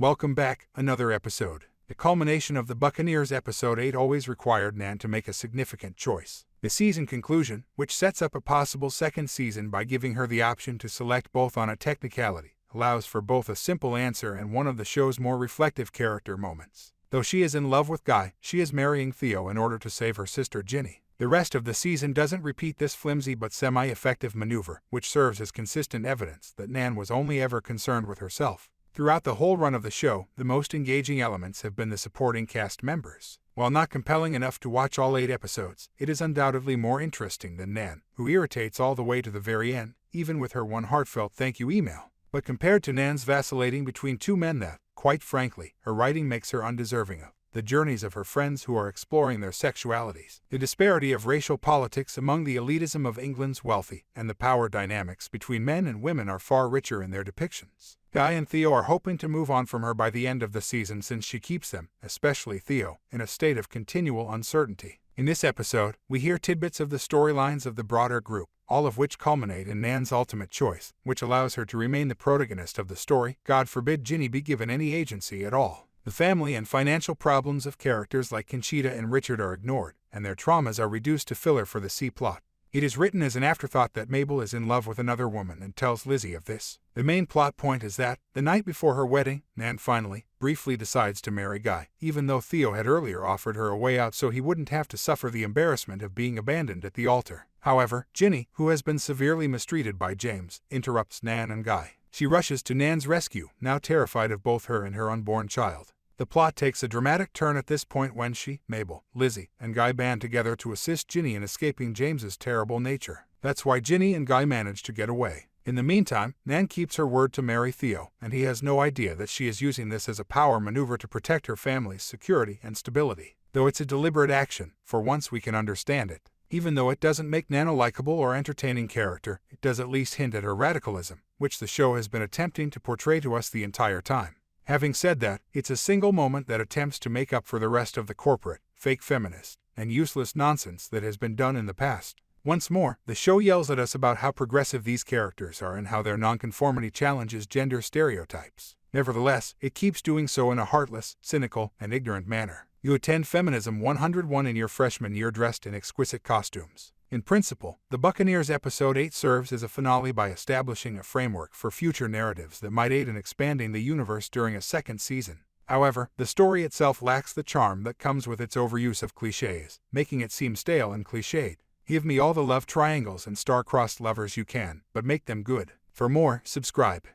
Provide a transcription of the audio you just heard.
Welcome back, another episode. The culmination of the Buccaneers episode 8 always required Nan to make a significant choice. The season conclusion, which sets up a possible second season by giving her the option to select both on a technicality, allows for both a simple answer and one of the show's more reflective character moments. Though she is in love with Guy, she is marrying Theo in order to save her sister Ginny. The rest of the season doesn't repeat this flimsy but semi-effective maneuver, which serves as consistent evidence that Nan was only ever concerned with herself. Throughout the whole run of the show, the most engaging elements have been the supporting cast members. While not compelling enough to watch all 8 episodes, it is undoubtedly more interesting than Nan, who irritates all the way to the very end, even with her one heartfelt thank you email. But compared to Nan's vacillating between two men that, quite frankly, her writing makes her undeserving of, the journeys of her friends who are exploring their sexualities, the disparity of racial politics among the elitism of England's wealthy, and the power dynamics between men and women are far richer in their depictions. Guy and Theo are hoping to move on from her by the end of the season since she keeps them, especially Theo, in a state of continual uncertainty. In this episode, we hear tidbits of the storylines of the broader group, all of which culminate in Nan's ultimate choice, which allows her to remain the protagonist of the story. God forbid Ginny be given any agency at all. The family and financial problems of characters like Conchita and Richard are ignored, and their traumas are reduced to filler for the C-plot. It is written as an afterthought that Mabel is in love with another woman and tells Lizzie of this. The main plot point is that, the night before her wedding, Nan finally, briefly decides to marry Guy, even though Theo had earlier offered her a way out so he wouldn't have to suffer the embarrassment of being abandoned at the altar. However, Ginny, who has been severely mistreated by James, interrupts Nan and Guy. She rushes to Nan's rescue, now terrified of both her and her unborn child. The plot takes a dramatic turn at this point when she, Mabel, Lizzie, and Guy band together to assist Ginny in escaping James's terrible nature. That's why Ginny and Guy manage to get away. In the meantime, Nan keeps her word to marry Theo, and he has no idea that she is using this as a power maneuver to protect her family's security and stability. Though it's a deliberate action, for once we can understand it. Even though it doesn't make Nan a likable or entertaining character, it does at least hint at her radicalism, which the show has been attempting to portray to us the entire time. Having said that, it's a single moment that attempts to make up for the rest of the corporate, fake feminist, and useless nonsense that has been done in the past. Once more, the show yells at us about how progressive these characters are and how their nonconformity challenges gender stereotypes. Nevertheless, it keeps doing so in a heartless, cynical, and ignorant manner. You attend Feminism 101 in your freshman year dressed in exquisite costumes. In principle, the Buccaneers episode 8 serves as a finale by establishing a framework for future narratives that might aid in expanding the universe during a second season. However, the story itself lacks the charm that comes with its overuse of cliches, making it seem stale and cliched. Give me all the love triangles and star-crossed lovers you can, but make them good. For more, subscribe.